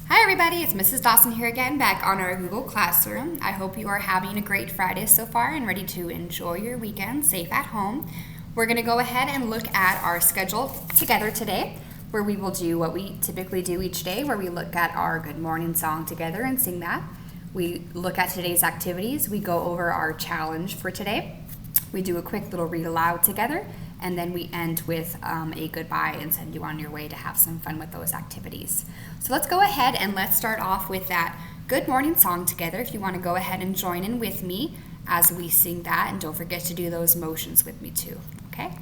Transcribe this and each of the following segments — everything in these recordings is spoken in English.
Hi everybody, it's Mrs. Dawson here again, back on our Google Classroom. I hope you are having a great Friday so far and ready to enjoy your weekend safe at home. We're going to go ahead and look at our schedule together today, where we will do what we typically do each day, where we look at our good morning song together and sing that. We look at today's activities, we go over our challenge for today, we do a quick little read aloud together, and then we end with a goodbye and send you on your way to have some fun with those activities. So let's go ahead and let's start off with that good morning song together. If you want to go ahead and join in with me as we sing that, and don't forget to do those motions with me too, okay?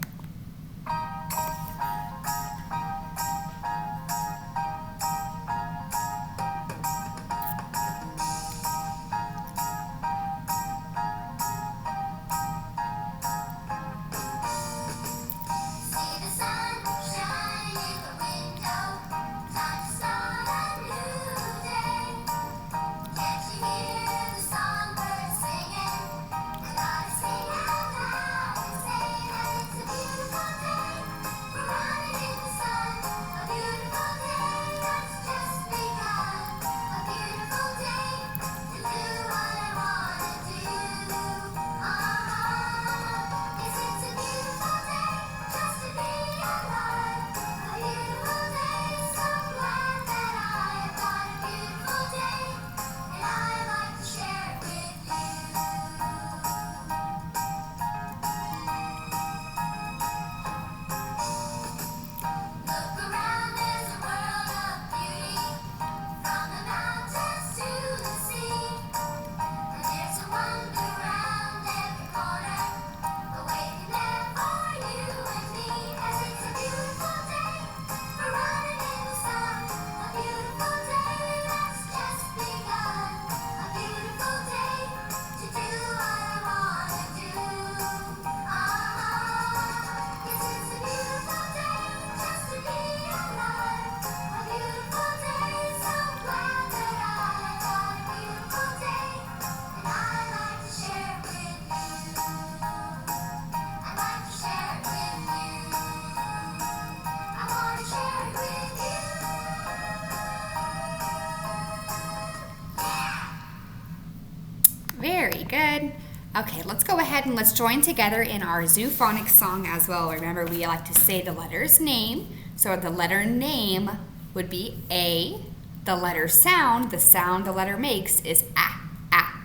Very good. Okay, let's go ahead and let's join together in our zoophonics song as well. Remember, we like to say the letter's name. So the letter name would be A. The letter sound, the sound the letter makes is ah, ah.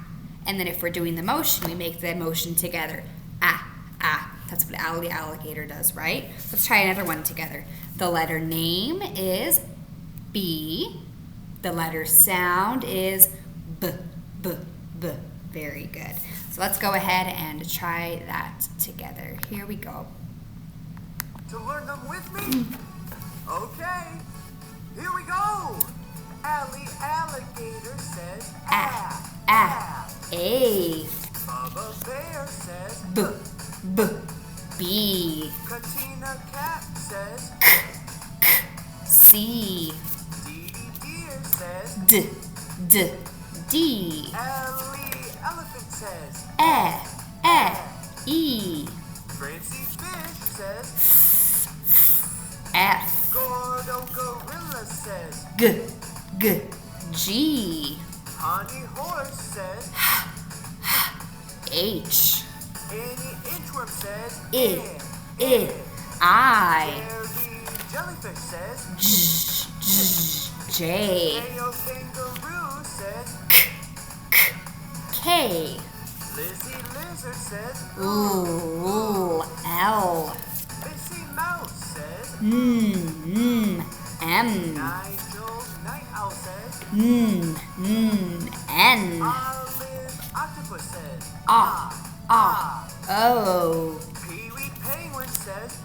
And then if we're doing the motion, we make the motion together. Ah, ah. That's what the alligator does, right? Let's try another one together. The letter name is B. The letter sound is B, B, B. Very good. So let's go ahead and try that together. Here we go. To learn them with me? Okay. Here we go. Alligator says ah, ah. A. Bubba Bear says B, B, B. Katina Cat says K, K, C. Dee Deer says D, D, D. Ellie Elephant says E. Francie Fish says F. Gordo Gorilla says G, G, G. Honey Horse says H. Annie Inchworm says I. Gary Jellyfish says J. Mayo Kangaroo says K. Lizzie Lizard says L. Missy Mouse says M. Nigel Night Owl says N. Olive Octopus says O. Pee-wee Penguin says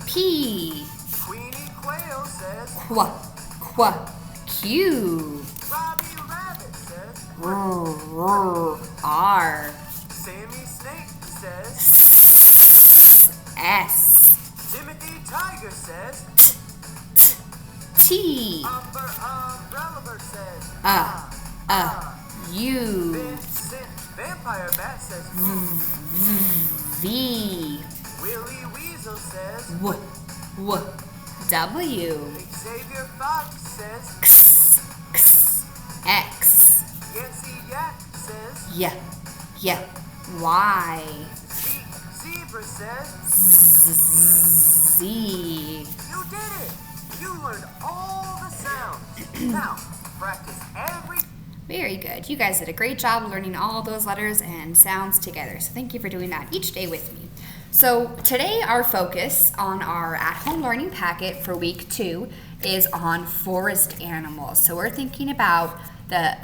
P. Queenie Quail says Q. Robbie Rabbit says R. Sammy Snake says S. Timothy Tiger says T. Umbrella Bird says U. Vincent Vampire Bat says V. Willie Weasel says W. Xavier Fox says X, X, X. Yancy Yak says Y, Y, Y. Zebra says Z. you did it! You learned all the sounds. Now, practice every... Very good. You guys did a great job learning all those letters and sounds together. So thank you for doing that each day with me. So today our focus on our at-home learning packet for week 2 is on forest animals. So we're thinking about the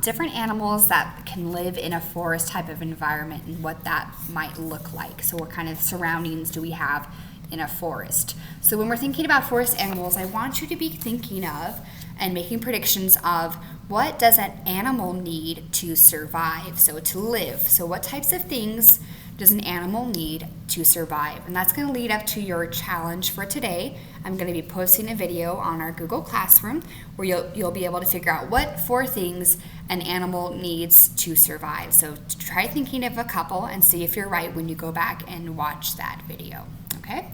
different animals that can live in a forest type of environment and what that might look like. So what kind of surroundings do we have in a forest? So when we're thinking about forest animals, I want you to be thinking of and making predictions of what does an animal need to survive, so to live. So what types of things does an animal need to survive? And that's going to lead up to your challenge for today. I'm going to be posting a video on our Google Classroom where you'll be able to figure out what 4 things an animal needs to survive. So try thinking of a couple and see if you're right when you go back and watch that video. Okay?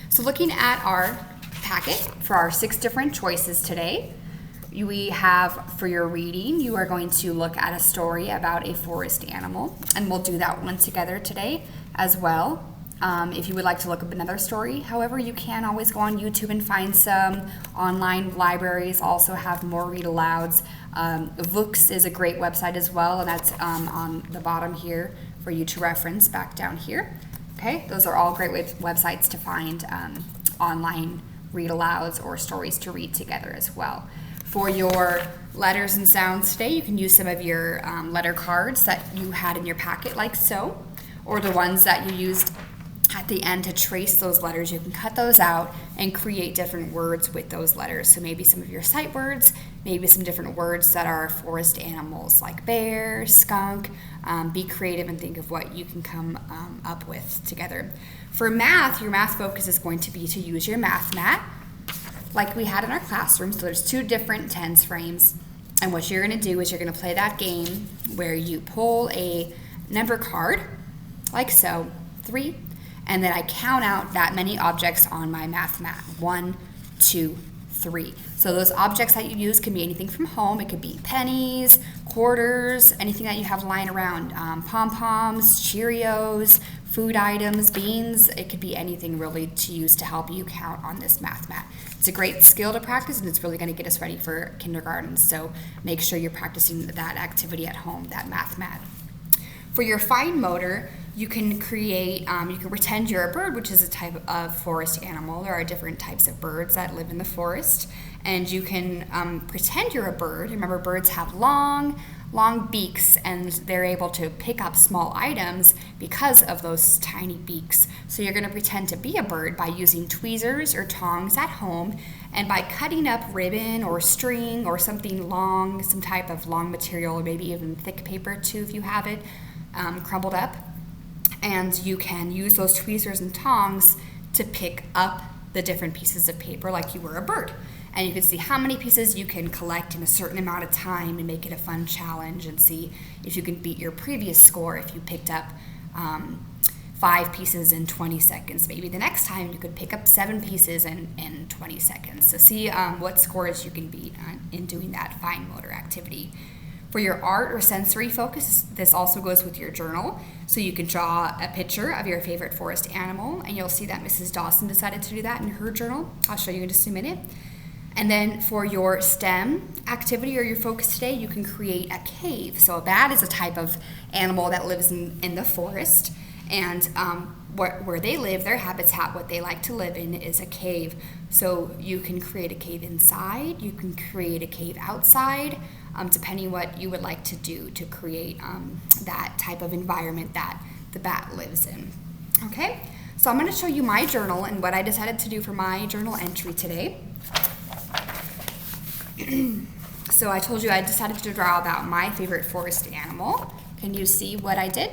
So looking at our packet for our 6 different choices today, we have for your reading, you are going to look at a story about a forest animal, and we'll do that one together today as well. If you would like to look up another story, however, you can always go on YouTube and find some. Online libraries also have more read alouds. Vooks is a great website as well, and that's on the bottom here for you to reference back down here. Okay, those are all great websites to find online read alouds or stories to read together as well. For your letters and sounds today, you can use some of your letter cards that you had in your packet like so, or the ones that you used at the end to trace those letters. You can cut those out and create different words with those letters. So maybe some of your sight words, maybe some different words that are forest animals like bear, skunk. Be creative and think of what you can come up with together. For math, your math focus is going to be to use your math mat like we had in our classroom. So there's 2 different tens frames, and what you're going to do is you're going to play that game where you pull a number card like so, 3, and then I count out that many objects on my math mat. 1, 2, 3. So those objects that you use can be anything from home. It could be pennies, quarters, anything that you have lying around, pom-poms, Cheerios, food items, beans. It could be anything really to use to help you count on this math mat. It's a great skill to practice, and it's really going to get us ready for kindergarten. So make sure you're practicing that activity at home, that math mat. For your fine motor, you can create, you can pretend you're a bird, which is a type of forest animal. There are different types of birds that live in the forest, and you can pretend you're a bird. Remember, birds have long beaks, and they're able to pick up small items because of those tiny beaks. So you're going to pretend to be a bird by using tweezers or tongs at home, and by cutting up ribbon or string or something long, some type of long material, or maybe even thick paper too if you have it crumbled up. And you can use those tweezers and tongs to pick up the different pieces of paper like you were a bird. And you can see how many pieces you can collect in a certain amount of time and make it a fun challenge, and see if you can beat your previous score if you picked up 5 pieces in 20 seconds. Maybe the next time you could pick up 7 pieces in 20 seconds. So see what scores you can beat in doing that fine motor activity. For your art or sensory focus, this also goes with your journal. So you can draw a picture of your favorite forest animal, and you'll see that Mrs. Dawson decided to do that in her journal. I'll show you in just a minute. And then for your STEM activity or your focus today, you can create a cave. So that is a type of animal that lives in the forest, and where they live, their habitat, what they like to live in is a cave. So you can create a cave inside, you can create a cave outside, depending what you would like to do to create that type of environment that the bat lives in. Okay, so I'm going to show you my journal and what I decided to do for my journal entry today. So I told you I decided to draw about my favorite forest animal. Can you see what I did?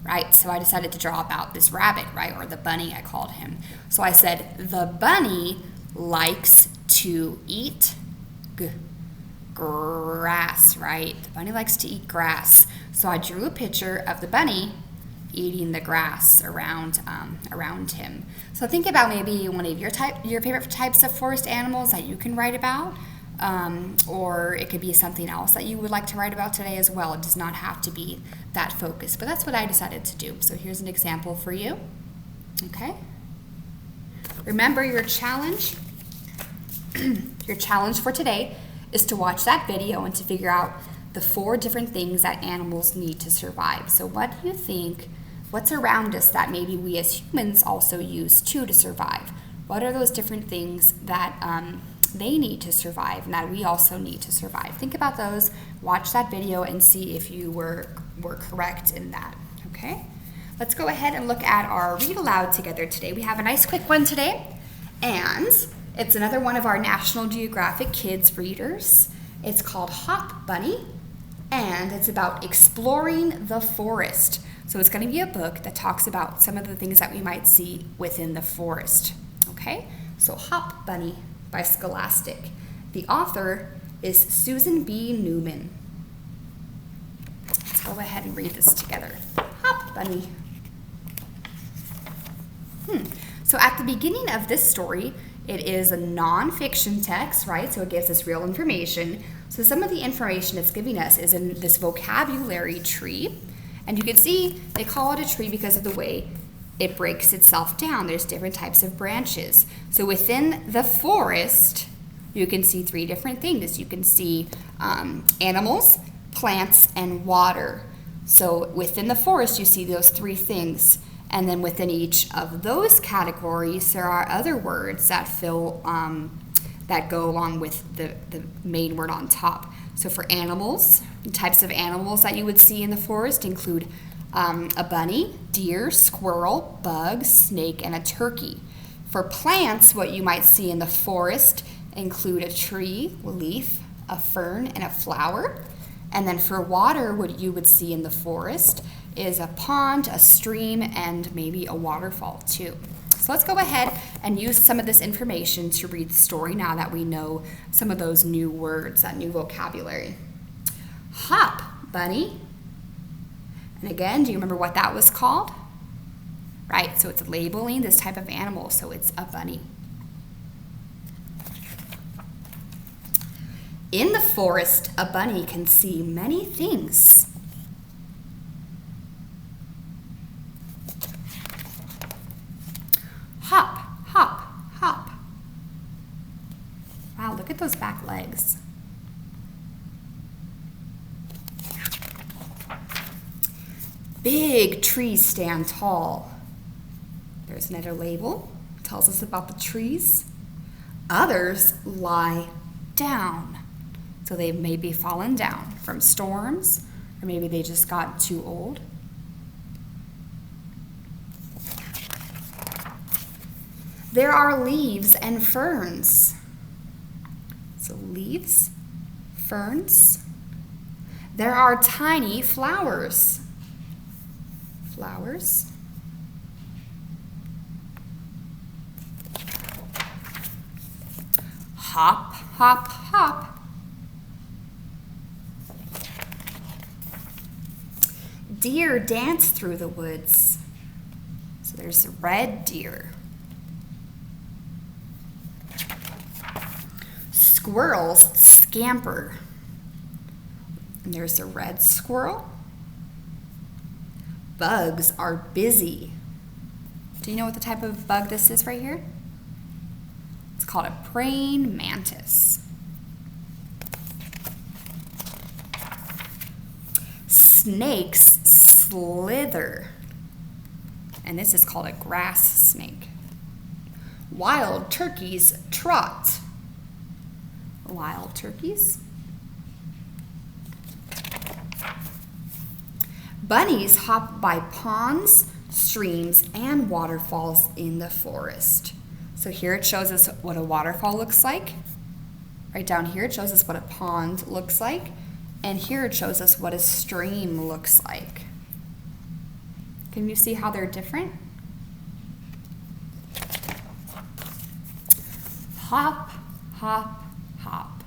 Right, so I decided to draw about this rabbit, right, or the bunny I called him. So I said, the bunny likes to eat grass, right? The bunny likes to eat grass. So I drew a picture of the bunny eating the grass around him. So think about maybe one of your favorite types of forest animals that you can write about, or it could be something else that you would like to write about today as well. It does not have to be that focus, but that's what I decided to do. So here's an example for you. Okay. Remember your challenge. Your challenge for today is to watch that video and to figure out the 4 different things that animals need to survive. So what do you think, what's around us that maybe we as humans also use too to survive? What are those different things that they need to survive and that we also need to survive? Think about those, watch that video, and see if you were correct in that, okay? Let's go ahead and look at our read aloud together today. We have a nice quick one today, and it's another one of our National Geographic Kids readers. It's called Hop Bunny, and it's about exploring the forest. So it's going to be a book that talks about some of the things that we might see within the forest. Okay, so Hop Bunny by Scholastic. The author is Susan B. Newman. Let's go ahead and read this together. Hop Bunny. So at the beginning of this story, it is a nonfiction text, right? So it gives us real information. So some of the information it's giving us is in this vocabulary tree. And you can see they call it a tree because of the way it breaks itself down. There's different types of branches. So within the forest, you can see 3 different things. You can see animals, plants, and water. So within the forest, you see those 3 things. And then within each of those categories, there are other words that that go along with the main word on top. So for animals, the types of animals that you would see in the forest include a bunny, deer, squirrel, bug, snake, and a turkey. For plants, what you might see in the forest include a tree, leaf, a fern, and a flower. And then for water, what you would see in the forest is a pond, a stream, and maybe a waterfall too. So let's go ahead and use some of this information to read the story now that we know some of those new words, that new vocabulary. Hop Bunny. And again, do you remember what that was called? Right, so it's labeling this type of animal, so it's a bunny. In the forest, a bunny can see many things. Hop, hop, hop. Wow, look at those back legs. Big trees stand tall. There's another label, tells us about the trees. Others lie down. So they've maybe fallen down from storms, or maybe they just got too old. There are leaves and ferns. So leaves, ferns. There are tiny flowers. Flowers. Hop, hop, hop. Deer dance through the woods. So there's a red deer. Squirrels scamper. And there's a red squirrel. Bugs are busy. Do you know what the type of bug this is right here? It's called a praying mantis. Snakes slither. And this is called a grass snake. Wild turkeys trot. Wild turkeys. Bunnies hop by ponds, streams, and waterfalls in the forest. So here it shows us what a waterfall looks like. Right down here it shows us what a pond looks like. And here it shows us what a stream looks like. Can you see how they're different? Hop, hop, hop.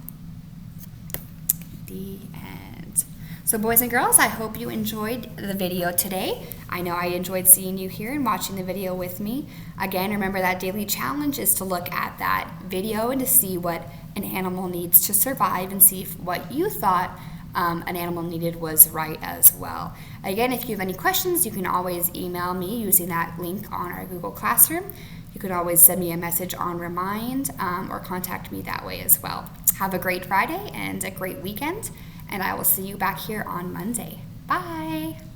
The end. So boys and girls, I hope you enjoyed the video today. I know I enjoyed seeing you here and watching the video with me. Again, remember that daily challenge is to look at that video and to see what an animal needs to survive and see if what you thought an animal needed was right as well. Again, if you have any questions, you can always email me using that link on our Google Classroom. You could always send me a message on Remind or contact me that way as well. Have a great Friday and a great weekend, and I will see you back here on Monday. Bye!